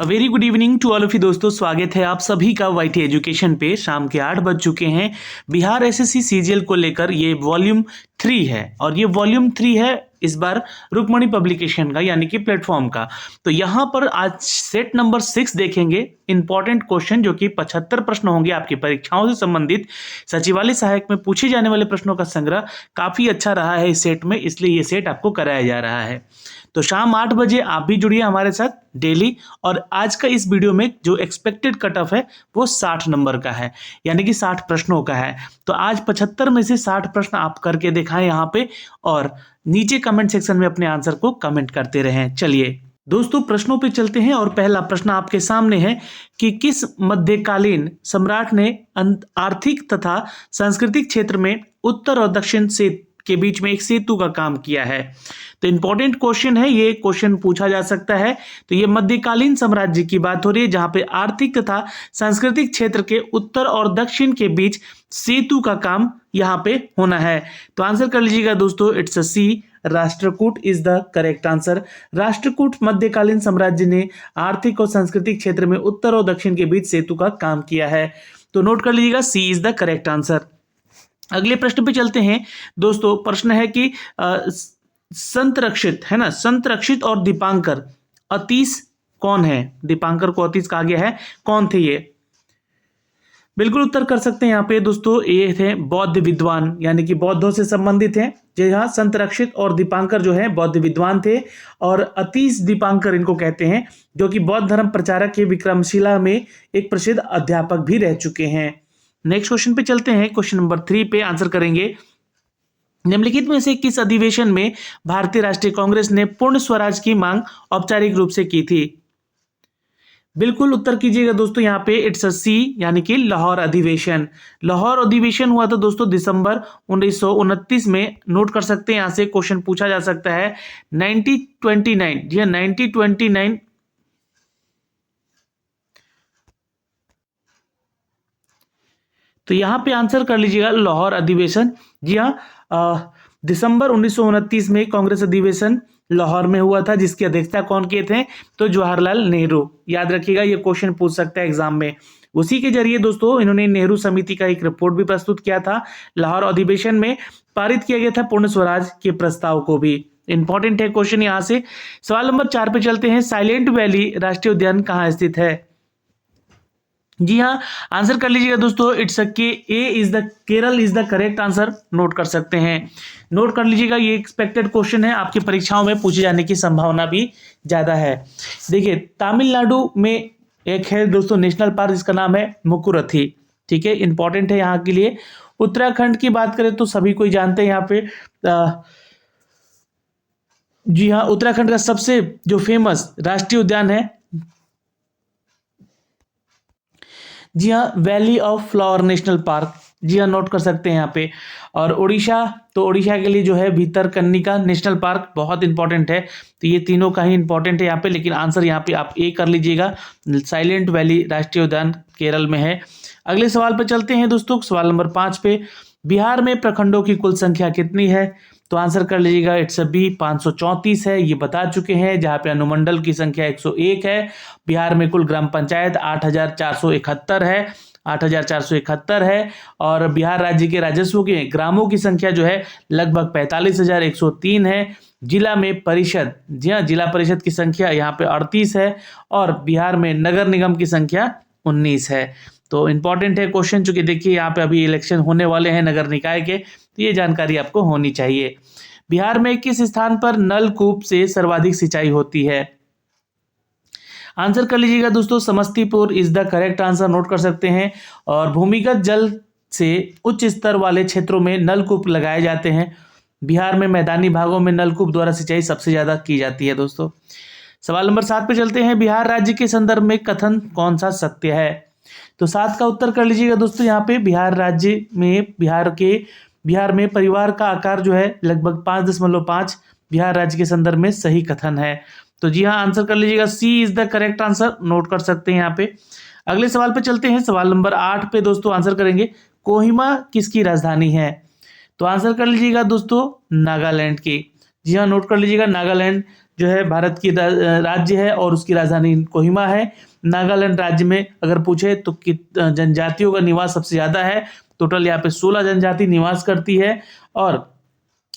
Very good evening to all of you दोस्तों, स्वागत है आप सभी का वाईटी एजुकेशन पे। शाम के 8 बज चुके हैं। बिहार एसएससी सीजीएल को लेकर ये वॉल्यूम 3 है और ये वॉल्यूम 3 है इस बार रुक्मणी पब्लिकेशन का, यानी कि प्लेटफॉर्म का। तो यहाँ पर आज सेट नंबर 6 देखेंगे, इंपॉर्टेंट क्वेश्चन जो कि 75 प्रश्न होंगे आपकी परीक्षाओं से संबंधित। सचिवालय सहायक में पूछे जाने वाले प्रश्नों का संग्रह काफी अच्छा रहा है इस सेट में, इसलिए ये सेट आपको कराया जा रहा है। तो शाम 8 बजे आप भी जुड़िए हमारे साथ डेली। और आज का इस वीडियो में जो एक्सपेक्टेड कट ऑफ है वो 60 नंबर का है, यानी कि 60 प्रश्नों का है। तो आज 75 में से 60 प्रश्न आप करके दिखाएं यहाँ पे, और नीचे कमेंट सेक्शन में अपने आंसर को कमेंट करते रहें। चलिए दोस्तों प्रश्नों पे चलते हैं और पहला प्रश्न आपके सामने है कि किस मध्यकालीन सम्राट ने आर्थिक तथा सांस्कृतिक क्षेत्र में उत्तर और दक्षिण से के बीच में एक सेतु का काम किया है। तो इंपॉर्टेंट क्वेश्चन है, ये क्वेश्चन पूछा जा सकता है। तो ये मध्यकालीन साम्राज्य की बात हो रही है जहां पे आर्थिक तथा सांस्कृतिक क्षेत्र के उत्तर और दक्षिण के बीच सेतु का काम यहां पे होना है। तो आंसर कर लीजिएगा दोस्तों, it's a C, Rashtrakuta is the correct answer. Rashtrakuta मध्यकालीन साम्राज्य ने आर्थिक और सांस्कृतिक क्षेत्र में उत्तर और दक्षिण के बीच सेतु का काम किया है। तो नोट कर लीजिएगा, C is the correct answer. अगले प्रश्न पे चलते हैं दोस्तों। प्रश्न है कि संत रक्षित है ना, संत रक्षित और दीपांकर अतीश कौन है? दीपांकर को अतीश कहा गया है, कौन थे ये? बिल्कुल उत्तर कर सकते हैं यहाँ पे दोस्तों, ये थे बौद्ध विद्वान, यानी कि बौद्धों से संबंधित हैं। जी हाँ, संत रक्षित और दीपांकर जो है बौद्ध विद्वान थे, और अतीश दीपांकर इनको कहते हैं, जो कि बौद्ध धर्म प्रचारक के विक्रमशिला में एक प्रसिद्ध अध्यापक भी रह चुके हैं। नेक्स्ट क्वेश्चन पे चलते हैं। क्वेश्चन नंबर 3 पे आंसर करेंगे, निम्नलिखित में से किस अधिवेशन में भारतीय राष्ट्रीय कांग्रेस ने पूर्ण स्वराज की मांग औपचारिक रूप से की थी? बिल्कुल उत्तर कीजिएगा दोस्तों यहाँ पे, इट्स अ सी, यानी कि लाहौर अधिवेशन। लाहौर अधिवेशन हुआ था दोस्तों दिसंबर 1929 में। नोट कर सकते हैं, यहां से क्वेश्चन पूछा जा सकता है। 1929, जी हाँ 1929, तो यहां पे आंसर कर लीजिएगा लाहौर अधिवेशन। जी हाँ, दिसंबर 1929 में कांग्रेस अधिवेशन लाहौर में हुआ था, जिसकी अध्यक्षता कौन किए थे? तो जवाहरलाल नेहरू। याद रखिएगा, ये क्वेश्चन पूछ सकता है एग्जाम में। उसी के जरिए दोस्तों इन्होंने नेहरू समिति का एक रिपोर्ट भी प्रस्तुत किया था। लाहौर अधिवेशन में पारित किया गया था पूर्ण स्वराज के प्रस्ताव को भी। इंपॉर्टेंट है क्वेश्चन यहां से। सवाल नंबर 4 पे चलते हैं। साइलेंट वैली राष्ट्रीय उद्यान कहाँ स्थित है? जी हाँ, आंसर कर लीजिएगा दोस्तों, इट्स अ के, A is the, Kerala is the correct answer. Note कर सकते हैं, नोट कर लीजिएगा, ये एक्सपेक्टेड क्वेश्चन है, आपकी परीक्षाओं में पूछे जाने की संभावना भी ज्यादा है। देखिए तमिलनाडु में एक है दोस्तों नेशनल पार्क, जिसका नाम है मुकुरथी। ठीक है, इंपॉर्टेंट है यहाँ के लिए। उत्तराखंड की बात करें तो सभी कोई जानते हैं यहाँ पे, जी हाँ, उत्तराखंड का सबसे जो फेमस राष्ट्रीय उद्यान है, जी हाँ, valley of flower national park. जी हाँ, नोट कर सकते हैं यहाँ पे। और उड़ीसा, तो उड़ीसा के लिए जो है भितरकनिका नेशनल पार्क बहुत इंपॉर्टेंट है। तो ये तीनों का ही इंपॉर्टेंट है यहाँ पे, लेकिन आंसर यहाँ पे आप ए कर लीजिएगा, साइलेंट वैली राष्ट्रीय उद्यान केरल में है। अगले सवाल पे चलते हैं दोस्तों, सवाल नंबर 5 पे। बिहार में प्रखंडों की कुल संख्या कितनी है? तो आंसर कर लीजिएगा, इट्स अ बी, 534 है, ये बता चुके हैं। जहां पे अनुमंडल की संख्या 101 है। बिहार में कुल ग्राम पंचायत 8471 है, 8471 है। और बिहार राज्य के राजस्व के ग्रामों की संख्या जो है लगभग 45,103 है। जिला में परिषद, जी हाँ, जिला परिषद की संख्या यहाँ पे 38 है। और बिहार में नगर निगम की संख्या 19 है। तो इंपॉर्टेंट है क्वेश्चन, चूंकि देखिए यहाँ पे अभी इलेक्शन होने वाले हैं नगर निकाय के, तो ये जानकारी आपको होनी चाहिए। बिहार में किस स्थान पर नलकूप से सर्वाधिक सिंचाई होती है? आंसर कर लीजिएगा दोस्तों, Samastipur is the correct answer. Note कर सकते हैं। और भूमिगत जल से उच्च स्तर वाले क्षेत्रों में नलकूप लगाए जाते हैं। बिहार में मैदानी भागों में नलकूप द्वारा सिंचाई सबसे ज्यादा की जाती है दोस्तों। सवाल नंबर 7 पे चलते हैं। बिहार राज्य के संदर्भ में कथन कौन सा सत्य है? तो 7 का उत्तर कर लीजिएगा दोस्तों यहाँ पे। बिहार राज्य में, बिहार में परिवार का आकार जो है लगभग 5.5 बिहार राज्य के संदर्भ में सही कथन है। तो जी हाँ, आंसर कर लीजिएगा, C is the correct answer. Note कर सकते हैं यहाँ पे। अगले सवाल पे चलते हैं। सवाल नंबर 8 पे दोस्तों आंसर करेंगे, कोहिमा किसकी राजधानी है? तो आंसर कर लीजिएगा दोस्तों, नागालैंड की। जी हाँ, नोट कर लीजिएगा। नागालैंड जो है भारत की राज्य है और उसकी राजधानी कोहिमा है। नागालैंड राज्य में अगर पूछे तो जनजातियों का निवास सबसे ज़्यादा है। टोटल यहाँ पे 16 जनजाति निवास करती है और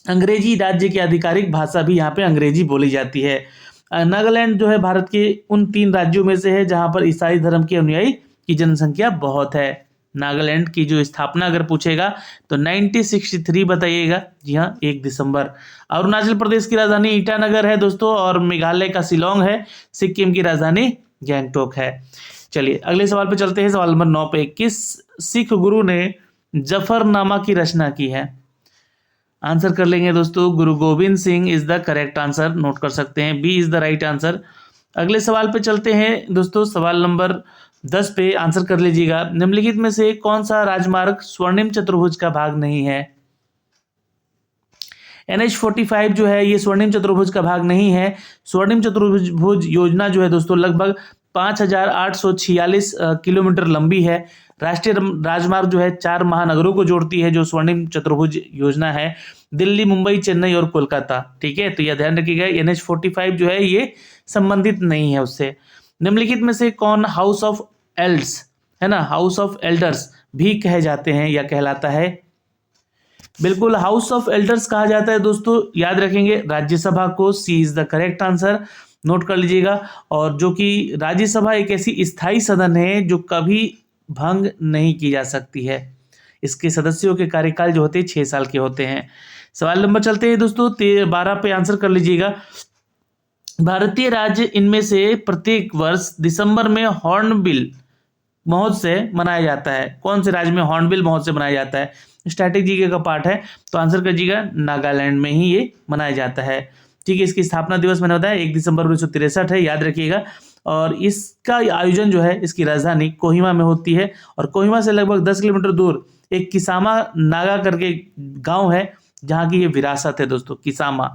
अंग्रेजी राज्य की आधिकारिक भाषा भी यहाँ पे अंग्रेजी बोली जाती है। नागालैंड जो है भारत के उन 3 राज्यों में से है जहाँ पर ईसाई धर्म के अनुयायी की जनसंख्या बहुत है। नागालैंड की जो स्थापना अगर पूछेगा तो 1963 बताइएगा। जी हाँ, 1 दिसंबर। अरुणाचल प्रदेश की राजधानी ईटानगर है दोस्तों और मेघालय का शिलोंग है। सिक्किम की राजधानी गैंगटोक है। चलिए अगले सवाल पे चलते हैं। सवाल नंबर 9 पे, किस सिख गुरु ने जफरनामा की रचना की है? आंसर कर लेंगे दोस्तों, Guru Gobind Singh is the correct answer. Note कर सकते हैं, B is the right answer. अगले सवाल पे चलते हैं दोस्तों। सवाल नंबर 10 पे आंसर कर लीजिएगा। निम्नलिखित में से कौन सा राजमार्ग स्वर्णिम चतुर्भुज का भाग नहीं है? NH-45 जो है ये स्वर्णिम चतुर्भुज का भाग नहीं है। स्वर्णिम चतुर्भुज योजना जो है दोस्तों लगभग 5,846 किलोमीटर लंबी है। राष्ट्रीय राजमार्ग जो है 4 महानगरों को जोड़ती है जो स्वर्णिम चतुर्भुज योजना है, दिल्ली, मुंबई, चेन्नई और कोलकाता। ठीक है, तो यह ध्यान रखिएगा। NH-45 जो है ये संबंधित नहीं है उससे। निम्नलिखित में से कौन हाउस ऑफ एल्ड्स है ना, हाउस ऑफ एल्डर्स भी कहे जाते हैं या कहलाता है? बिल्कुल, हाउस ऑफ एल्डर्स कहा जाता है दोस्तों, याद रखेंगे राज्यसभा को। C is the correct answer. Note कर लीजिएगा। और जो कि राज्यसभा एक ऐसी स्थायी सदन है जो कभी भंग नहीं की जा सकती है। इसके सदस्यों के कार्यकाल जो होते हैं 6 साल के होते हैं। सवाल नंबर चलते हैं दोस्तों 12 पे आंसर कर लीजिएगा। भारतीय राज्य इनमें से प्रत्येक वर्ष दिसंबर में हॉर्नबिल महोत्सव मनाया जाता है। कौन से राज्य में हॉर्नबिल महोत्सव मनाया जाता है? स्टैटिक जीके का पार्ट है, तो आंसर करिएगा नागालैंड में ही ये मनाया जाता है। ठीक है, इसकी स्थापना दिवस मैंने बताया 1 दिसंबर 1963 है, याद रखिएगा। और इसका आयोजन जो है इसकी राजधानी कोहिमा में होती है और कोहिमा से लगभग 10 किलोमीटर दूर एक किसामा नागा करके गांव है जहाँ की ये विरासत है दोस्तों। किसामा,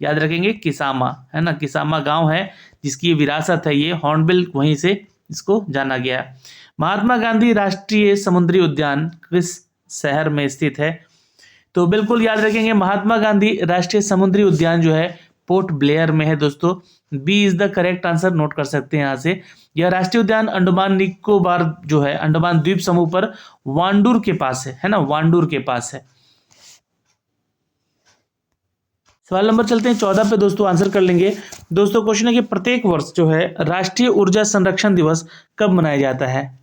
याद रखेंगे, किसामा है ना, किसामा गांव है जिसकी ये विरासत है। ये हॉर्नबिल वहीं से इसको जाना गया। महात्मा गांधी राष्ट्रीय समुद्री उद्यान किस शहर में स्थित है? तो बिल्कुल याद रखेंगे, महात्मा गांधी राष्ट्रीय समुद्री उद्यान जो है पोर्ट ब्लेयर में है दोस्तों। B is the correct answer. Note कर सकते हैं यहाँ से। यह राष्ट्रीय उद्यान अंडमान निकोबार जो है अंडमान द्वीप समूह पर वांडूर के पास है ना, वांडूर के पास है। सवाल नंबर चलते हैं 14 पे दोस्तों, आंसर कर लेंगे। दोस्तों क्वेश्चन है कि प्रत्येक वर्ष जो है राष्ट्रीय ऊर्जा संरक्षण दिवस कब मनाया जाता है?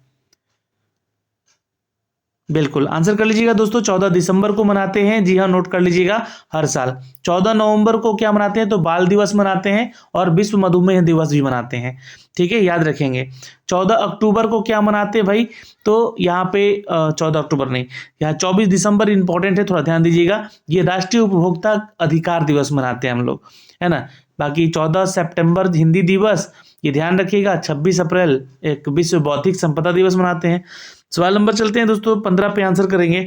बिल्कुल आंसर कर लीजिएगा दोस्तों, 14 दिसंबर को मनाते हैं। जी हाँ, नोट कर लीजिएगा, हर साल 14 नवंबर को क्या मनाते हैं? तो बाल दिवस मनाते हैं और विश्व मधुमेह दिवस भी मनाते हैं। ठीक है, याद रखेंगे। 14 अक्टूबर को क्या मनाते हैं भाई? तो यहाँ पे 14 अक्टूबर नहीं, यहाँ 24 दिसंबर इंपॉर्टेंट है, थोड़ा ध्यान दीजिएगा। ये राष्ट्रीय उपभोक्ता अधिकार दिवस मनाते हैं हम लोग, है ना। बाकी 14 सितंबर हिंदी दिवस, ये ध्यान रखिएगा। 26 अप्रैल एक विश्व बौद्धिक संपदा दिवस मनाते हैं। सवाल नंबर चलते हैं दोस्तों 15 पे आंसर करेंगे।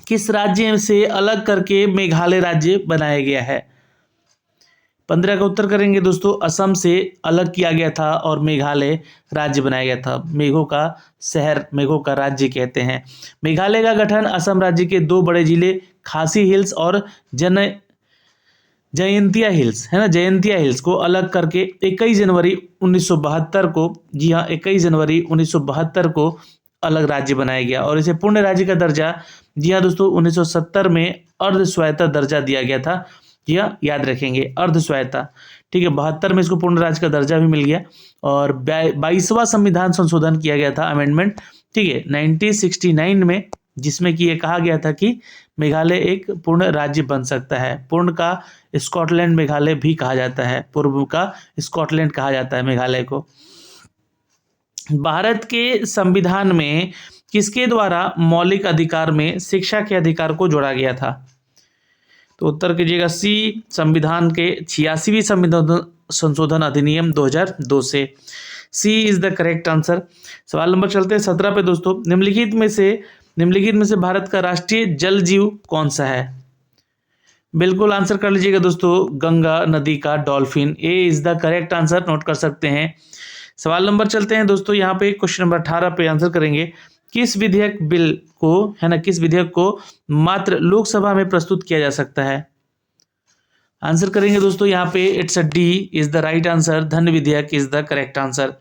किस राज्य से अलग करके मेघालय राज्य बनाया गया है? 15 का उत्तर करेंगे दोस्तों, असम से अलग किया गया था और मेघालय राज्य बनाया गया था। मेघों का शहर, मेघों का राज्य कहते हैं। मेघालय का गठन असम राज्य के 2 बड़े जिले खासी हिल्स और जयंतिया हिल्स है ना, जयंतिया हिल्स को अलग करके 21 जनवरी 1972 को, जी हाँ 21 जनवरी 1972 को अलग राज्य बनाया गया और इसे पूर्ण राज्य का दर्जा, जी हाँ दोस्तों 1970 में अर्ध स्वायत्ता दर्जा दिया गया था। जी हाँ, याद रखेंगे, अर्ध स्वायत्ता। ठीक है, 72 में इसको पूर्ण राज्य का दर्जा भी मिल गया और 22वां संविधान संशोधन किया गया था, अमेंडमेंट। ठीक है, 1969 में, जिसमें कि ये कहा गया था कि मेघालय एक पूर्ण राज्य बन सकता है। पूर्ण का स्कॉटलैंड मेघालय भी कहा जाता है, पूर्व का स्कॉटलैंड कहा जाता है मेघालय को। भारत के संविधान में किसके द्वारा मौलिक अधिकार में शिक्षा के अधिकार को जोड़ा गया था? तो उत्तर कीजिएगा सी, संविधान के 86वीं संशोधन अधिनियम 2002 से। सी इज द करेक्ट आंसर। सवाल नंबर चलते हैं 17 पे दोस्तों। निम्नलिखित में से भारत का राष्ट्रीय जल जीव कौन सा है? बिल्कुल आंसर कर लीजिएगा दोस्तों, गंगा नदी का dolphin. A is the correct answer. Note कर सकते हैं। सवाल नंबर चलते हैं दोस्तों, यहाँ पे क्वेश्चन नंबर 18 पे आंसर करेंगे। किस विधेयक बिल को, है ना, किस विधेयक को मात्र लोकसभा में प्रस्तुत किया जा सकता है? आंसर करेंगे दोस्तों यहाँ पे, it's a D is the right answer. धन विधेयक इज द करेक्ट आंसर।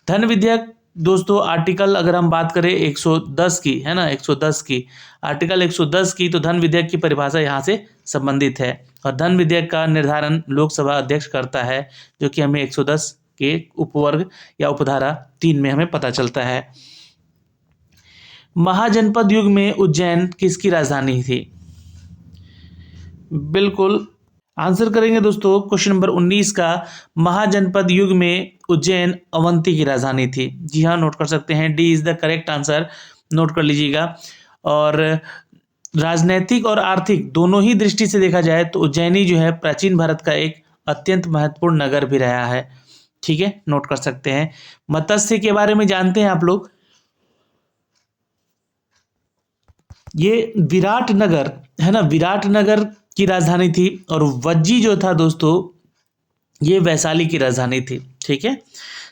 धन विधेयक दोस्तों आर्टिकल अगर हम बात करें 110 की, है ना, 110 की, आर्टिकल 110 की, तो धन विधेयक की परिभाषा यहाँ से संबंधित है। और धन विधेयक का निर्धारण लोकसभा अध्यक्ष करता है, जो कि हमें 110 के उपवर्ग या उपधारा 3 में हमें पता चलता है। महाजनपद युग में उज्जैन किसकी राजधानी थी? बिल्कुल आंसर करेंगे दोस्तों क्वेश्चन नंबर 19 का, महाजनपद युग में उज्जैन अवंती की राजधानी थी। जी हाँ, नोट कर सकते हैं, D is the correct answer, note कर लीजिएगा। और राजनैतिक और आर्थिक दोनों ही दृष्टि से देखा जाए तो उज्जैनी जो है प्राचीन भारत का एक अत्यंत महत्वपूर्ण नगर भी रहा है। ठीक है, नोट कर सकते हैं। मत्स्य के बारे में जानते हैं आप लोग, ये विराट नगर है ना, विराट नगर की राजधानी थी। और वज्जी जो था दोस्तों, ये वैशाली की राजधानी थी। ठीक है,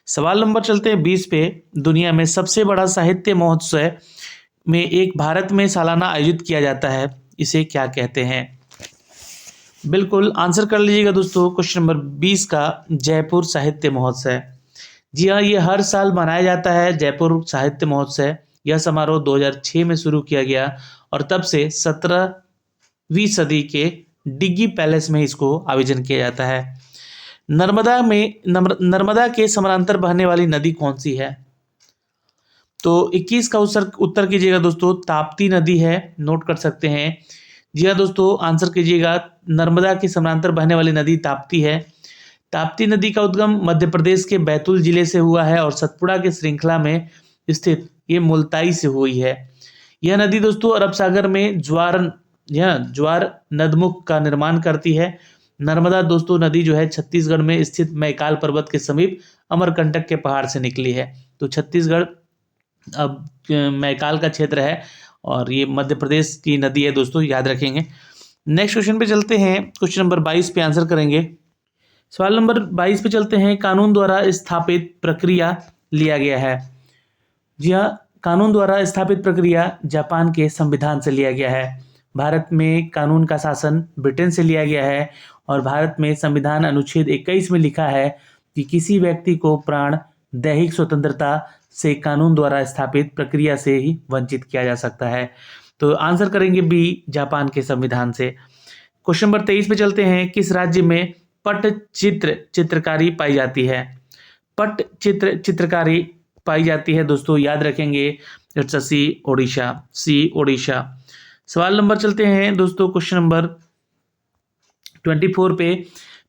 सवाल नंबर चलते हैं 20 पे। दुनिया में सबसे बड़ा साहित्य महोत्सव में एक भारत में सालाना आयोजित किया जाता है, इसे क्या कहते हैं? बिल्कुल आंसर कर लीजिएगा दोस्तों क्वेश्चन नंबर 20 का, जयपुर साहित्य महोत्सव। जी हाँ, ये हर साल मनाया जाता है जयपुर साहित्य महोत्सव। यह समारोह 2006 में शुरू किया गया और तब से 17वीं सदी के डिग्गी पैलेस में इसको आयोजन किया जाता है। नर्मदा के समानांतर बहने वाली नदी कौन सी है? तो 21 का उत्तर कीजिएगा दोस्तों, ताप्ती नदी है, नोट कर सकते हैं। जी हाँ दोस्तों, आंसर कीजिएगा, नर्मदा के समानांतर बहने वाली नदी ताप्ती है। ताप्ती नदी का उद्गम मध्य प्रदेश के बैतूल जिले से हुआ है और सतपुड़ा के श्रृंखला में स्थित ये मुल्ताई से हुई है। यह नदी दोस्तों अरब सागर में ज्वार नदमुख का निर्माण करती है। नर्मदा दोस्तों नदी जो है छत्तीसगढ़ में स्थित मैकाल पर्वत के समीप अमरकंटक के पहाड़ से निकली है। तो छत्तीसगढ़ अब मैकाल का क्षेत्र है और ये मध्य प्रदेश की नदी है दोस्तों, याद रखेंगे। नेक्स्ट क्वेश्चन पे चलते हैं, क्वेश्चन नंबर 22 पे आंसर करेंगे। सवाल नंबर 22 पे चलते हैं, कानून द्वारा स्थापित प्रक्रिया लिया गया है। जी हाँ, कानून द्वारा स्थापित प्रक्रिया जापान के संविधान से लिया गया है। भारत में कानून का शासन ब्रिटेन से लिया गया है और भारत में संविधान अनुच्छेद 21 में लिखा है कि किसी व्यक्ति को प्राण दैहिक स्वतंत्रता से कानून द्वारा स्थापित प्रक्रिया से ही वंचित किया जा सकता है। तो आंसर करेंगे बी, जापान के संविधान से। क्वेश्चन नंबर 23 पे चलते हैं, किस राज्य में पट्टचित्र चित्रकारी पाई जाती है? पट्टचित्र चित्रकारी पाई जाती है दोस्तों, याद रखेंगे, इट्स सी, ओडिशा। सी, ओडिशा। सवाल नंबर चलते हैं दोस्तों क्वेश्चन नंबर 24 पे,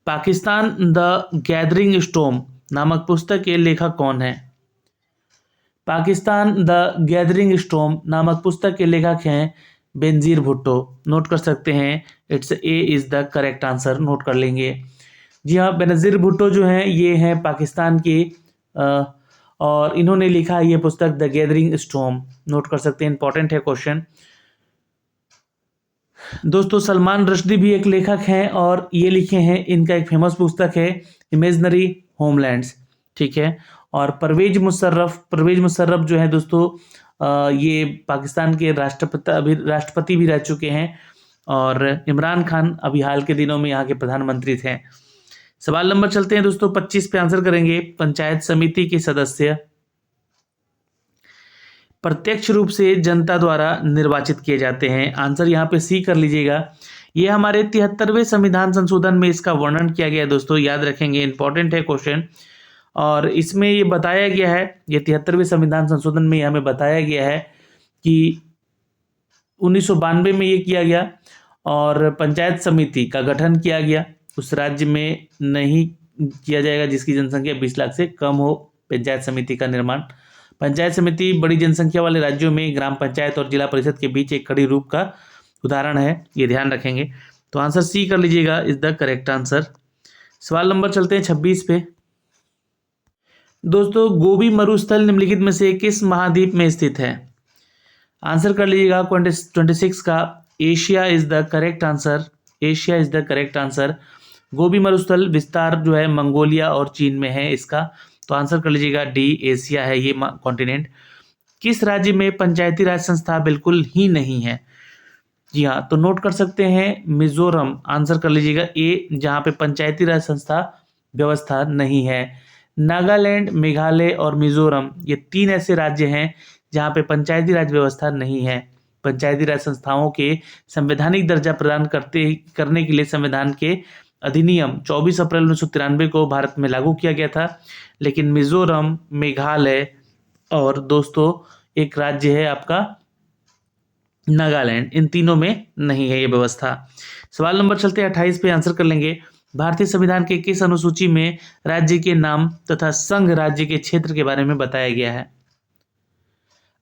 पाकिस्तान द गैदरिंग स्टॉर्म नामक पुस्तक के लेखक कौन है? पाकिस्तान द गैदरिंग स्टॉर्म नामक पुस्तक के लेखक हैं बेनजीर भुट्टो, नोट कर सकते हैं, it's a is the correct answer, note कर लेंगे। जी हाँ, बेनजीर भुट्टो जो हैं ये हैं पाकिस्तान के और इन्होंने लिखा ये पुस्तक द गैदरिंग स्टॉर्म, नोट कर सकते हैं, इंपॉर्टेंट है क्वेश्चन दोस्तों। सलमान रश्दी भी एक लेखक हैं और ये लिखे हैं, इनका एक फेमस पुस्तक है इमेजिनरी होमलैंड्स। ठीक है, और परवेज मुशर्रफ जो है दोस्तों ये पाकिस्तान के राष्ट्रपति भी रह चुके हैं और इमरान खान अभी हाल के दिनों में यहाँ के प्रधानमंत्री थे। सवाल नंबर चलते हैं दोस्तों 25 पे आंसर करेंगे। पंचायत समिति के सदस्य प्रत्यक्ष रूप से जनता द्वारा निर्वाचित किए जाते हैं। आंसर यहाँ पे सी कर लीजिएगा। ये हमारे 73वें संविधान संशोधन में इसका वर्णन किया गया है दोस्तों, याद रखेंगे, इंपॉर्टेंट है क्वेश्चन। और इसमें ये बताया गया है, ये 73वें संविधान संशोधन में हमें बताया गया है कि 1992 में ये किया गया और पंचायत समिति का गठन किया गया। उस राज्य में नहीं किया जाएगा जिसकी जनसंख्या 20 लाख से कम हो पंचायत समिति का निर्माण। पंचायत समिति बड़ी जनसंख्या वाले राज्यों में ग्राम पंचायत और जिला परिषद के बीच एक खड़ी रूप का उदाहरण है, ये ध्यान रखेंगे। तो आंसर सी कर लीजिएगा, इज द करेक्ट आंसर। सवाल नंबर चलते हैं 26 पे दोस्तों, गोबी मरुस्थल निम्नलिखित में से किस महाद्वीप में स्थित है? आंसर कर लीजिएगा 26 का, Asia is the correct answer. Asia is the correct answer. Gobi मरुस्थल विस्तार जो है मंगोलिया और चीन में है इसका, तो आंसर कर लीजिएगा डी, एशिया है ये कॉन्टिनेंट। किस राज्य में पंचायती राज संस्था बिल्कुल ही नहीं है? जी हाँ, तो नोट कर सकते हैं मिजोरम, आंसर कर लीजिएगा ए, जहाँ पे पंचायती राज संस्था व्यवस्था नहीं है। नागालैंड, मेघालय और मिजोरम, ये 3 ऐसे राज्य हैं जहाँ पे पंचायती राज व्यवस्था नहीं है। पंचायती राज संस्थाओं के संवैधानिक दर्जा प्रदान करने के लिए संविधान के अधिनियम 24 अप्रैल 1993 को भारत में लागू किया गया था। लेकिन मिजोरम, मेघालय और दोस्तों एक राज्य है आपका नागालैंड, इन तीनों में नहीं है ये व्यवस्था। सवाल नंबर चलते हैं 28 पे, आंसर कर लेंगे। भारतीय संविधान के किस अनुसूची में राज्य के नाम तथा संघ राज्य के क्षेत्र के बारे में बताया गया है?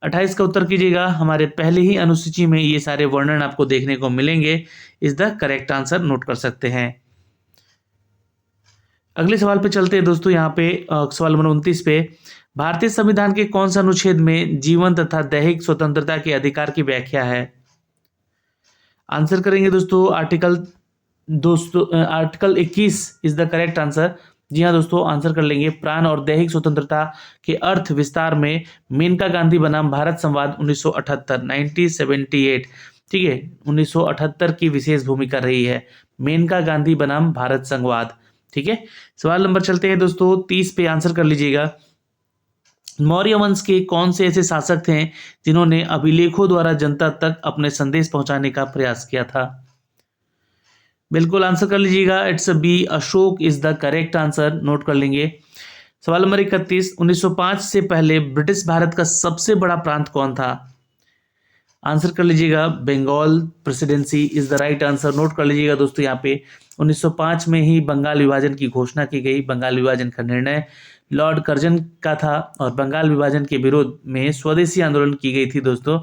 28 का उत्तर कीजिएगा। हमारे पहले ही अनुसूची में ये सारे वर्णन आपको देखने को मिलेंगे। Is the correct answer, note कर सकते हैं। अगले सवाल पे चलते हैं दोस्तों। यहाँ पे सवाल नंबर 29 पे, भारतीय संविधान के कौन सा अनुच्छेद में जीवन तथा दैहिक स्वतंत्रता के अधिकार की व्याख्या है? आंसर करेंगे दोस्तों article 21 is the correct answer. जी हाँ दोस्तों, आंसर कर लेंगे। प्राण और दैहिक स्वतंत्रता के अर्थ विस्तार में मेनका गांधी बनाम भारत संवाद 1978 1978, ठीक है, 1978 की विशेष भूमिका रही है। मेनका गांधी बनाम भारत संवाद, ठीक है। सवाल नंबर चलते हैं दोस्तों 30 पे, आंसर कर लीजिएगा। मौर्य वंश के कौन से ऐसे शासक थे जिन्होंने अभिलेखों द्वारा जनता तक अपने संदेश पहुंचाने का प्रयास किया था? बिल्कुल आंसर कर लीजिएगा। It's B, Ashok is the correct answer, note कर लेंगे। सवाल नंबर 31, 1905 से पहले ब्रिटिश भारत का सबसे बड़ा प्रांत कौन था? आंसर कर लीजिएगा। Bengal presidency is the right answer, note कर लीजिएगा दोस्तों। यहाँ पे 1905 में ही बंगाल विभाजन की घोषणा की गई। बंगाल विभाजन का निर्णय लॉर्ड कर्जन का था और बंगाल विभाजन के विरोध में स्वदेशी आंदोलन की गई थी दोस्तों।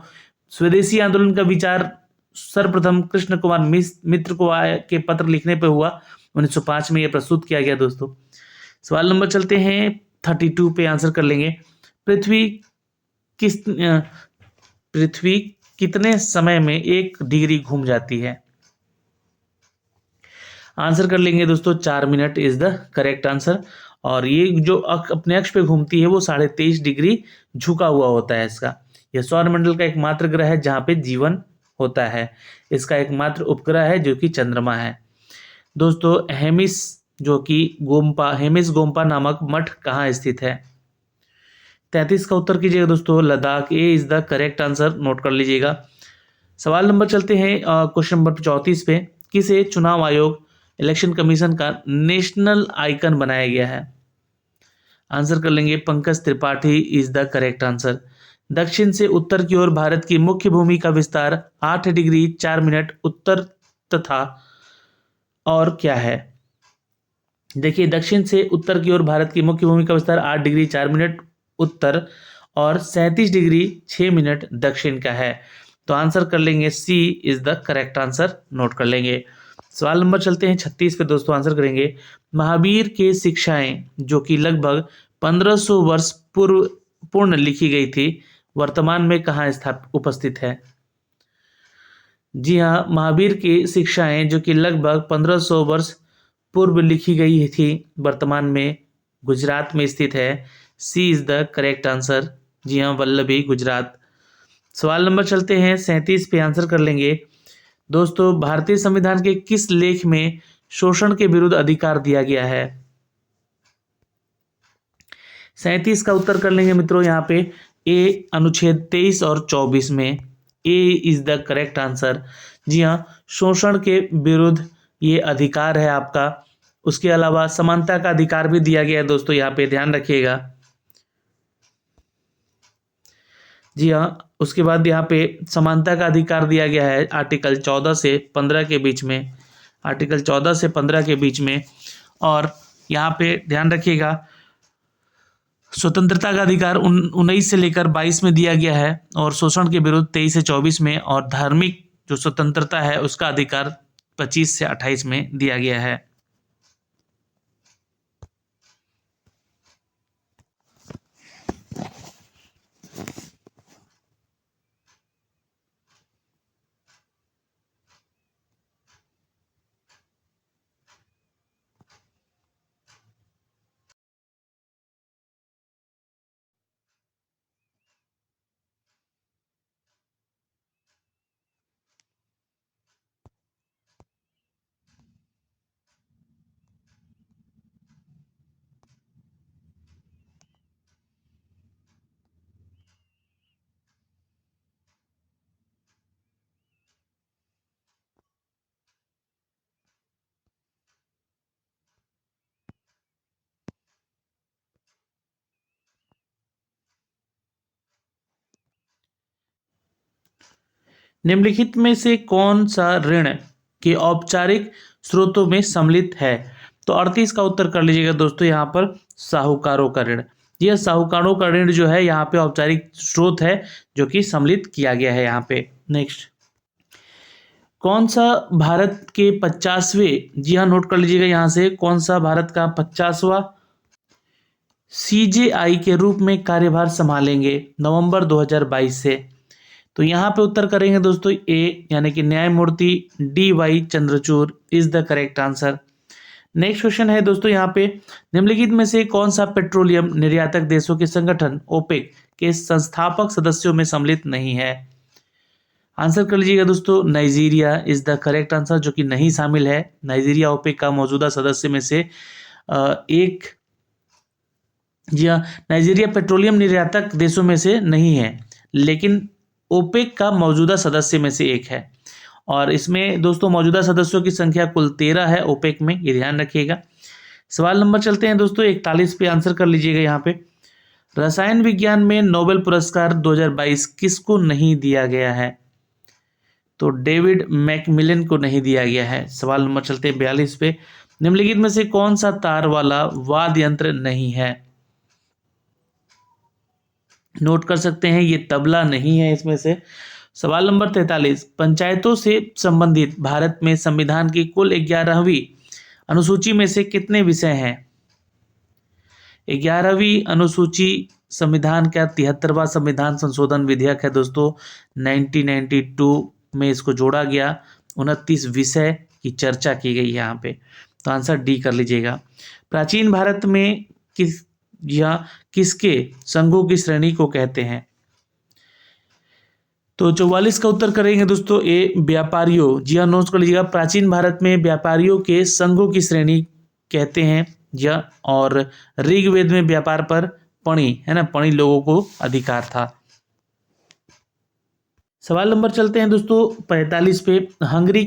स्वदेशी आंदोलन का विचार सर्वप्रथम कृष्ण कुमार मित्र को के पत्र लिखने पर हुआ। 1905 में यह प्रस्तुत किया गया दोस्तों। सवाल नंबर चलते हैं 32 पे, आंसर कर लेंगे। पृथ्वी पृथ्वी कितने समय में 1 डिग्री घूम जाती है? आंसर कर लेंगे दोस्तों। 4 minute is the correct answer. और ये जो अपने अक्ष पे घूमती है वो 23.5 डिग्री झुका हुआ होता है इसका। यह सौरमंडल का एकमात्र ग्रह है जहां पे जीवन होता है। इसका एकमात्र उपग्रह है जो कि चंद्रमा है दोस्तों। हेमिस गोम्पा नामक मठ कहाँ स्थित है? 33 का उत्तर कीजिएगा दोस्तों। Ladakh, A is the correct answer, note कर लीजिएगा। सवाल नंबर चलते हैं क्वेश्चन नंबर 34 पे, किसे चुनाव आयोग इलेक्शन कमीशन का नेशनल आइकन बनाया गया है? आंसर कर लेंगे। Pankaj Tripathi is the correct answer. दक्षिण से उत्तर की ओर भारत की मुख्य भूमि का विस्तार 8 डिग्री 4 मिनट उत्तर तथा और क्या है? देखिए, दक्षिण से उत्तर की ओर भारत की मुख्य भूमि का विस्तार 8 डिग्री 4 मिनट उत्तर और 37 डिग्री 6 मिनट दक्षिण का है। तो आंसर कर लेंगे C is the correct answer, note कर लेंगे। सवाल नंबर चलते हैं 36 पे दोस्तों, आंसर करेंगे। महावीर के शिक्षाएं जो कि लगभग 1500 वर्ष पूर्व पूर्ण लिखी गई थी, वर्तमान में कहाँ उपस्थित है? जी हाँ, महावीर की शिक्षाएं जो कि लगभग 1500 वर्ष पूर्व लिखी गई थी, वर्तमान में गुजरात में स्थित है। सी इज द करेक्ट आंसर। जी हाँ, वल्लभी, गुजरात। सवाल नंबर चलते हैं 37 पे, आंसर कर लेंगे दोस्तों। भारतीय संविधान के किस लेख में शोषण के विरुद्ध अधिकार दिया गया है? 37 का उत्तर कर लेंगे मित्रों। यहाँ पे ए, अनुच्छेद 23 और 24 में। ए इज द करेक्ट आंसर। जी हाँ, शोषण के विरुद्ध ये अधिकार है आपका। उसके अलावा समानता का अधिकार भी दिया गया है दोस्तों, यहाँ पे ध्यान रखिएगा। जी हाँ, उसके बाद यहाँ पे समानता का अधिकार दिया गया है आर्टिकल 14 से 15 के बीच में। आर्टिकल 14 से 15 के बीच में। और यहाँ पे ध्यान रखिएगा, स्वतंत्रता का अधिकार 19 से लेकर 22 में दिया गया है और शोषण के विरुद्ध 23 से 24 में, और धार्मिक जो स्वतंत्रता है उसका अधिकार 25 से 28 में दिया गया है। निम्नलिखित में से कौन सा ऋण के औपचारिक स्रोतों में सम्मिलित है? तो 38 का उत्तर कर लीजिएगा दोस्तों यहाँ पर साहूकारों का ऋण। यह साहूकारों का ऋण जो है यहाँ पे औपचारिक स्रोत है जो कि सम्मिलित किया गया है यहाँ पे। नेक्स्ट, कौन सा भारत के 50वें, जी हाँ नोट कर लीजिएगा यहाँ से, कौन सा भारत का 50वां सीजेआई के रूप में कार्यभार संभालेंगे नवंबर 2022 से? तो यहाँ पे उत्तर करेंगे दोस्तों ए, यानी कि न्यायमूर्ति DY Chandrachud is the correct answer. Next question है दोस्तों यहाँ पे, निम्नलिखित में से कौन सा पेट्रोलियम निर्यातक देशों के संगठन ओपेक के संस्थापक सदस्यों में सम्मिलित नहीं है? आंसर कर लीजिएगा दोस्तों, Nigeria is the correct answer, जो कि नहीं शामिल है। नाइजीरिया ओपेक का मौजूदा सदस्य में से एक, जी हाँ, नाइजीरिया पेट्रोलियम निर्यातक देशों में से नहीं है, लेकिन ओपेक का मौजूदा सदस्य में से एक है। और इसमें दोस्तों मौजूदा सदस्यों की संख्या कुल 13 है ओपेक में, ये ध्यान रखिएगा। सवाल नंबर चलते हैं दोस्तों 41 पे, आंसर कर लीजिएगा यहाँ पे, रसायन विज्ञान में नोबेल पुरस्कार 2022 किसको नहीं दिया गया है? तो डेविड मैकमिलन को नहीं दिया गया है। सवाल नंबर चलते हैं 42 पे, निम्नलिखित में से कौन सा तार वाला वाद्य यंत्र नहीं है? नोट कर सकते हैं, ये तबला नहीं है इसमें से। सवाल नंबर 43, पंचायतों से संबंधित भारत में संविधान की कुल 11वीं अनुसूची में से कितने विषय हैं? 11वीं अनुसूची संविधान का 73वां संविधान संशोधन विधेयक है दोस्तों, 1992 में इसको जोड़ा गया। 29 विषय की चर्चा की गई यहाँ पे, तो आंसर डी कर लीजिएगा। प्राचीन भारत में किस या किसके संघों की श्रेणी को कहते हैं? तो 44 का उत्तर करेंगे दोस्तों ए, व्यापारियों। जी हाँ, नोट कर लीजिएगा, प्राचीन भारत में व्यापारियों के संघों की श्रेणी कहते हैं या, और ऋग्वेद में व्यापार पर पणी है ना, पणी लोगों को अधिकार था। सवाल नंबर चलते हैं दोस्तों 45 पे, हंगरी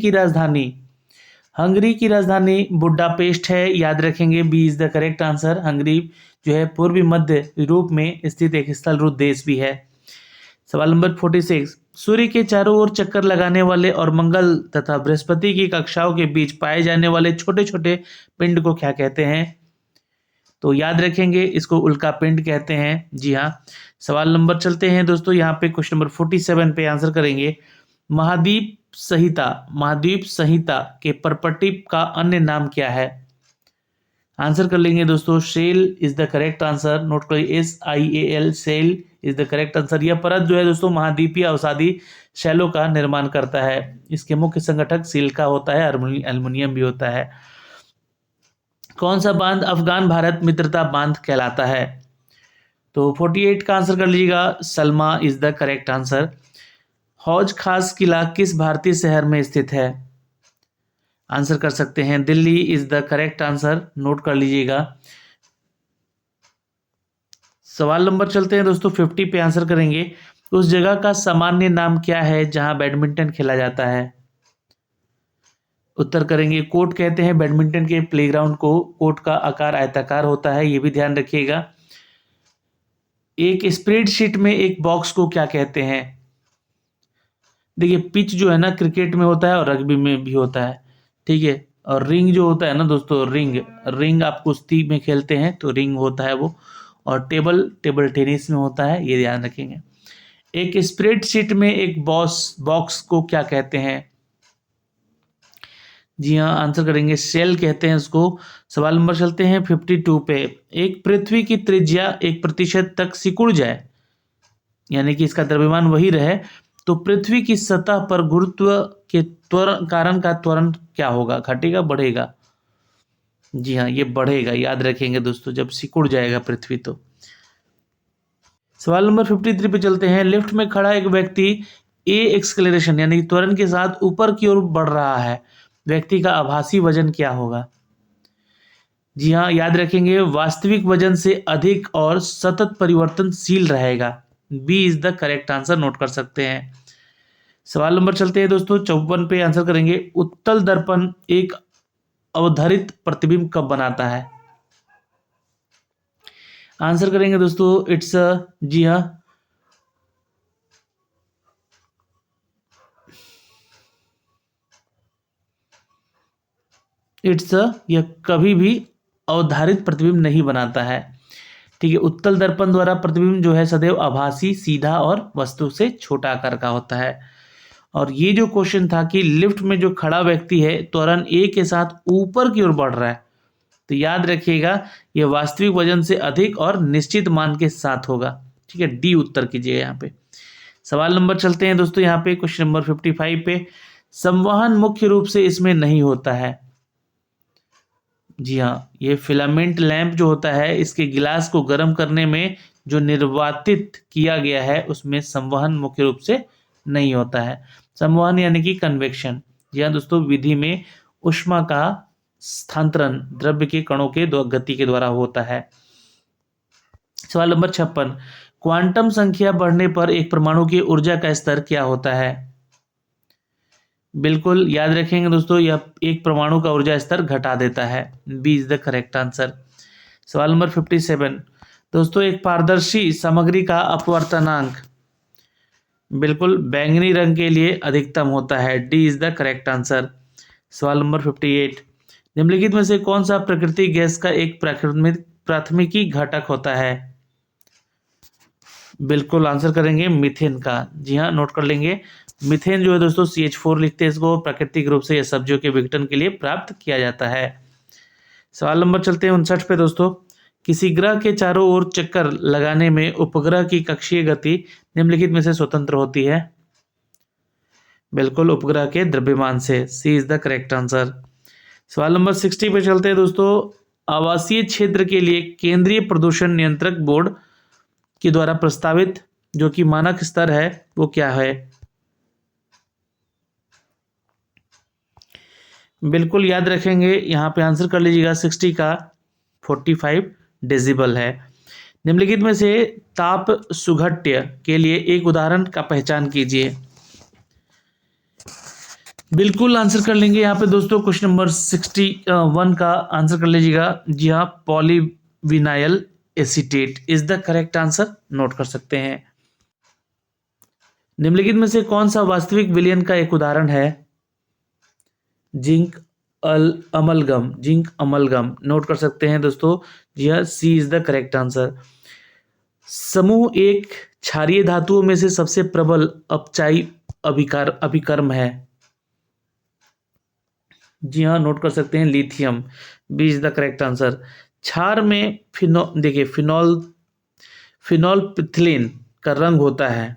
की राजधानी बुडापेस्ट है, याद रखेंगे, B is the correct answer. Hungary जो है पूर्वी मध्य यूरोप में स्थित एक स्थलरूप देश भी है। सवाल नंबर 46, सूर्य के चारों ओर चक्कर लगाने वाले और मंगल तथा बृहस्पति की कक्षाओं के बीच पाए जाने वाले छोटे छोटे पिंड को क्या कहते हैं? तो याद रखेंगे, इसको उल्का पिंड कहते हैं। जी हाँ। सवाल नंबर चलते हैं दोस्तों यहाँ पे, क्वेश्चन नंबर 47 पे आंसर करेंगे, महाद्वीप संहिता के परपट्टी का अन्य नाम क्या है? आंसर कर लेंगे दोस्तों, shell is the correct answer. Note करिए, SIAL, shell is the correct answer. यह परत जो है दोस्तों महाद्वीपीय अवसादी शैलों का निर्माण करता है। इसके मुख्य संगठक सिलिका होता है, एल्युमिनियम भी होता है। कौन सा बांध अफगान भारत मित्रता बांध कहलाता है? तो 48 का आंसर कर लीजिएगा, Salma is the correct answer. हौज खास किला किस भारतीय शहर में स्थित है? आंसर कर सकते हैं, Delhi is the correct answer. Note कर लीजिएगा। सवाल नंबर चलते हैं दोस्तों 50 पे, आंसर करेंगे, उस जगह का सामान्य नाम क्या है जहां बैडमिंटन खेला जाता है? उत्तर करेंगे, कोर्ट कहते हैं बैडमिंटन के प्लेग्राउंड को। कोर्ट का आकार आयताकार होता है, ये भी ध्यान रखिएगा। एक स्प्रेडशीट में एक बॉक्स को क्या कहते हैं? देखिए, पिच जो है ना क्रिकेट में होता है और रग्बी में भी होता है, ठीक है। और रिंग जो होता है ना दोस्तों, रिंग आप कुश्ती में खेलते हैं तो रिंग होता है वो, और टेबल टेनिस में होता है, ये ध्यान रखेंगे। एक स्प्रेडशीट में एक बॉक्स को क्या कहते हैं? जी हाँ, आंसर करेंगे, सेल कहते हैं उसको। सवाल नंबर चलते हैं 52 पे, एक पृथ्वी की त्रिज्या 1% तक सिकुड़ जाए, यानी कि इसका द्रव्यमान वही रहे, तो पृथ्वी की सतह पर गुरुत्व के कारण का त्वरण क्या होगा? घटेगा, बढ़ेगा? जी हाँ, ये बढ़ेगा, याद रखेंगे दोस्तों, जब सिकुड़ जाएगा पृथ्वी तो। सवाल नंबर 53 पे चलते हैं, लिफ्ट में खड़ा एक व्यक्ति ए एक्सलेरेशन यानी त्वरण के साथ ऊपर की ओर बढ़ रहा है, व्यक्ति का आभासी वजन क्या होगा? जी हाँ, याद रखेंगे, वास्तविक वजन से अधिक और सतत परिवर्तनशील रहेगा। B is the correct answer. Note कर सकते हैं। सवाल नंबर चलते हैं दोस्तों 54 पे, आंसर करेंगे, उत्तल दर्पण एक अवधारित प्रतिबिंब कब बनाता है? आंसर करेंगे दोस्तों, जी हाँ, यह कभी भी अवधारित प्रतिबिंब नहीं बनाता है। ठीक है, उत्तल दर्पण द्वारा प्रतिबिंब जो है सदैव आभासी, सीधा और वस्तु से छोटा आकार का होता है। और ये जो क्वेश्चन था कि लिफ्ट में जो खड़ा व्यक्ति है त्वरण ए के साथ ऊपर की ओर बढ़ रहा है, तो याद रखिएगा यह वास्तविक वजन से अधिक और निश्चित मान के साथ होगा। ठीक है, डी उत्तर कीजिएगा यहाँ पे। सवाल नंबर चलते हैं दोस्तों यहाँ पे क्वेश्चन नंबर 55 पे। संवहन मुख्य रूप से इसमें नहीं होता है। जी हाँ, ये फिलामेंट लैंप जो होता है इसके गिलास को गर्म करने में जो निर्वातित किया गया है उसमें संवहन मुख्य रूप से नहीं होता है। संवहन यानी कि कन्वेक्शन। जी हाँ दोस्तों, विधि में ऊष्मा का स्थानांतरण द्रव्य के कणों के गति के द्वारा होता है। सवाल नंबर 56, क्वांटम संख्या बढ़ने पर एक परमाणु की ऊर्जा का स्तर क्या होता है? बिल्कुल याद रखेंगे दोस्तों, यह एक परमाणु का ऊर्जा स्तर घटा देता है। B is the correct answer. सवाल नंबर 57 दोस्तों, एक पारदर्शी सामग्री का अपवर्तनांक बिल्कुल बैंगनी रंग के लिए अधिकतम होता है। D is the correct answer. सवाल नंबर 58, निम्नलिखित में से कौन सा प्राकृतिक गैस का एक प्राथमिकी घटक होता है? बिल्कुल आंसर करेंगे मीथेन का। जी हाँ, नोट कर लेंगे। मीथेन जो है दोस्तों CH4 लिखते हैं इसको, प्राकृतिक रूप से यह सब्जियों के विघटन के लिए प्राप्त किया जाता है। सवाल नंबर चलते हैं 59 पे दोस्तों, किसी ग्रह के चारों ओर चक्कर लगाने में उपग्रह की कक्षीय गति निम्नलिखित में से स्वतंत्र होती है? बिल्कुल उपग्रह के द्रव्यमान से। सी इज द करेक्ट आंसर। सवाल नंबर 60 पे चलते हैं दोस्तों, आवासीय क्षेत्र के लिए केंद्रीय प्रदूषण नियंत्रक बोर्ड के द्वारा प्रस्तावित जो कि मानक स्तर है वो क्या है? बिल्कुल याद रखेंगे, यहाँ पे आंसर कर लीजिएगा। 60 का 45 डेसिबल है। निम्नलिखित में से ताप सुघट्य के लिए एक उदाहरण का पहचान कीजिए। बिल्कुल आंसर कर लेंगे यहाँ पे दोस्तों, क्वेश्चन नंबर 61 का आंसर कर लीजिएगा। जी हाँ, polyvinyl acetate is the correct answer, note कर सकते हैं। निम्नलिखित में से कौन सा वास्तविक विलयन का एक उदाहरण है? Zinc amalgam, zinc amalgam note कर सकते हैं दोस्तों। जी हाँ, सी इज द करेक्ट आंसर। समूह एक क्षारीय धातुओं में से सबसे प्रबल अपचायी अभिकर्म है। जी हाँ, नोट कर सकते हैं lithium. B is the correct answer. क्षार में देखिए फिनोल्फिथलीन का रंग होता है।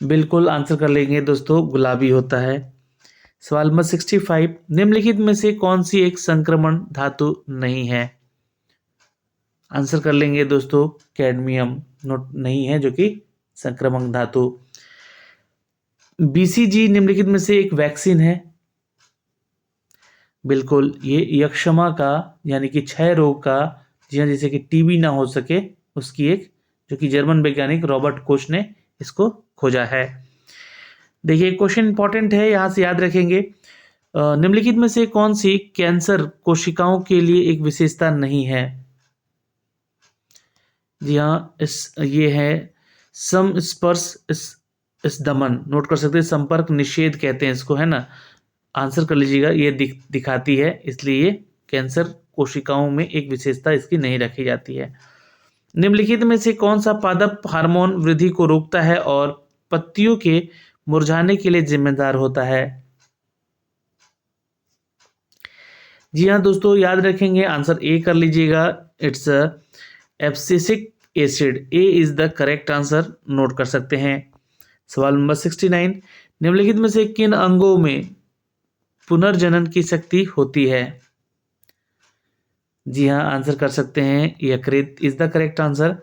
बिल्कुल आंसर कर लेंगे दोस्तों, गुलाबी होता है। सवाल नंबर 65, निम्नलिखित में से कौन सी एक संक्रमण धातु नहीं है? आंसर कर लेंगे दोस्तों, कैडमियम नोट नहीं है जो कि संक्रमण धातु। BCG निम्नलिखित में से एक वैक्सीन है। बिल्कुल, ये यक्षमा का यानी कि क्षय रोग का, जी हाँ, जैसे कि टीबी ना हो सके उसकी एक, जो कि जर्मन वैज्ञानिक रॉबर्ट कोच ने इसको खोजा है। देखिए क्वेश्चन इंपॉर्टेंट है, यहाँ से याद रखेंगे। निम्नलिखित में से कौन सी कैंसर कोशिकाओं के लिए एक विशेषता नहीं है? जी हाँ, ये है संस्पर्श इस दमन, नोट कर सकते हैं, संपर्क निषेध कहते हैं इसको, है ना। आंसर कर लीजिएगा, ये दिखाती है, इसलिए ये कैंसर कोशिकाओं में एक विशेषता इसकी नहीं रखी जाती है। निम्नलिखित में से कौन सा पादप हार्मोन वृद्धि को रोकता है और पत्तियों के मुरझाने के लिए जिम्मेदार होता है? जी हाँ दोस्तों, याद रखेंगे, आंसर ए कर लीजिएगा। It's abscisic acid. A is the correct answer, note कर सकते हैं। सवाल नंबर 69, निम्नलिखित में से किन अंगों में पुनर्जनन की शक्ति होती है? जी हाँ, आंसर कर सकते हैं, यकृत is the correct answer.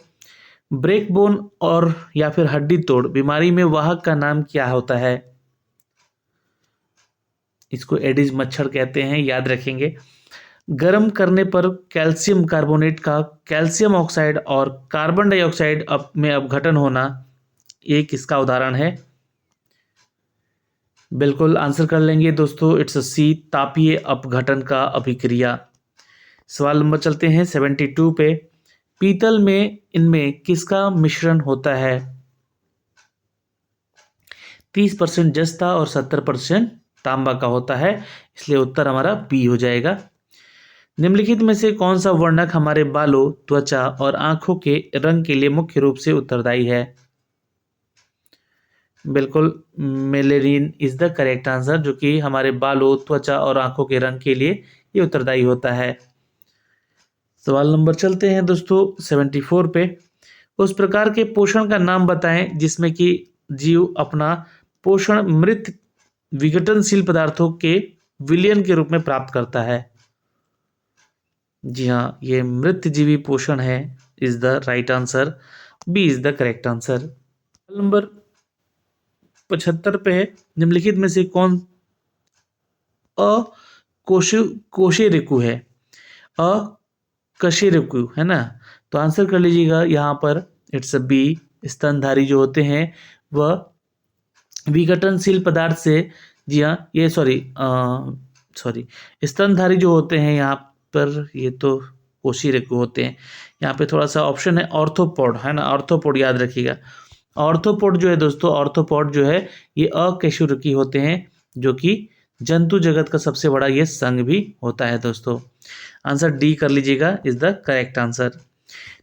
Break bone और या फिर हड्डी तोड़ बीमारी में वाहक का नाम क्या होता है? इसको एडिज मच्छर कहते हैं, याद रखेंगे। गर्म करने पर कैल्शियम कार्बोनेट का कैल्शियम ऑक्साइड और कार्बन डाइऑक्साइड में अपघटन होना, ये किसका उदाहरण है? बिल्कुल आंसर कर लेंगे दोस्तों, इट्स सी, तापीय अपघटन का अभिक्रिया। सवाल नंबर चलते हैं 72 पे, पीतल में इनमें किसका मिश्रण होता है? 30% जस्ता और 70% तांबा का होता है, इसलिए उत्तर हमारा बी हो जाएगा। निम्नलिखित में से कौन सा वर्णक हमारे बालों, त्वचा और आंखों के रंग के लिए मुख्य रूप से उत्तरदायी है? बिल्कुल, melanin is the correct answer, जो कि हमारे बालों, त्वचा और आंखों के रंग के लिए ये उत्तरदायी होता है। सवाल नंबर चलते हैं दोस्तों 74 पे। उस प्रकार के पोषण का नाम बताएं जिसमें कि जीव अपना पोषण मृत विघटनशील पदार्थों के विलयन के रूप में प्राप्त करता है। जी हाँ, ये मृत जीवी पोषण है, is the right answer, B is the correct answer. सवाल नंबर 75 पे है, निम्नलिखित में से कौन अकोशेरेकु है? अकशेरुकु है ना, तो आंसर कर लीजिएगा यहाँ पर, इट्स बी। स्तनधारी जो होते हैं वह विघटनशील पदार्थ से, जी हाँ ये सॉरी स्तनधारी जो होते हैं यहाँ पर, ये तो कोशिरेकु होते हैं। यहाँ पे थोड़ा सा ऑप्शन है ऑर्थोपोड, है ना, ऑर्थोपोड याद रखिएगा। ऑर्थोपोड जो है दोस्तों, ऑर्थोपोड जो है ये अकशेरुकी होते हैं, जो कि जंतु जगत का सबसे बड़ा ये संघ भी होता है दोस्तों। आंसर डी कर लीजिएगा, इज द करेक्ट आंसर।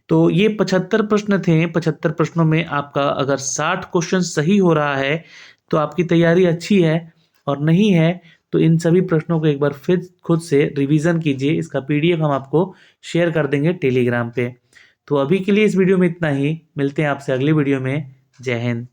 तो ये 75 प्रश्न थे। 75 प्रश्नों में आपका अगर 60 क्वेश्चन सही हो रहा है तो आपकी तैयारी अच्छी है, और नहीं है तो इन सभी प्रश्नों को एक बार फिर खुद से रिवीजन कीजिए। इसका पीडीएफ हम आपको शेयर कर देंगे टेलीग्राम पे। तो अभी के लिए इस वीडियो में इतना ही, मिलते हैं आपसे अगले वीडियो में। जय हिंद।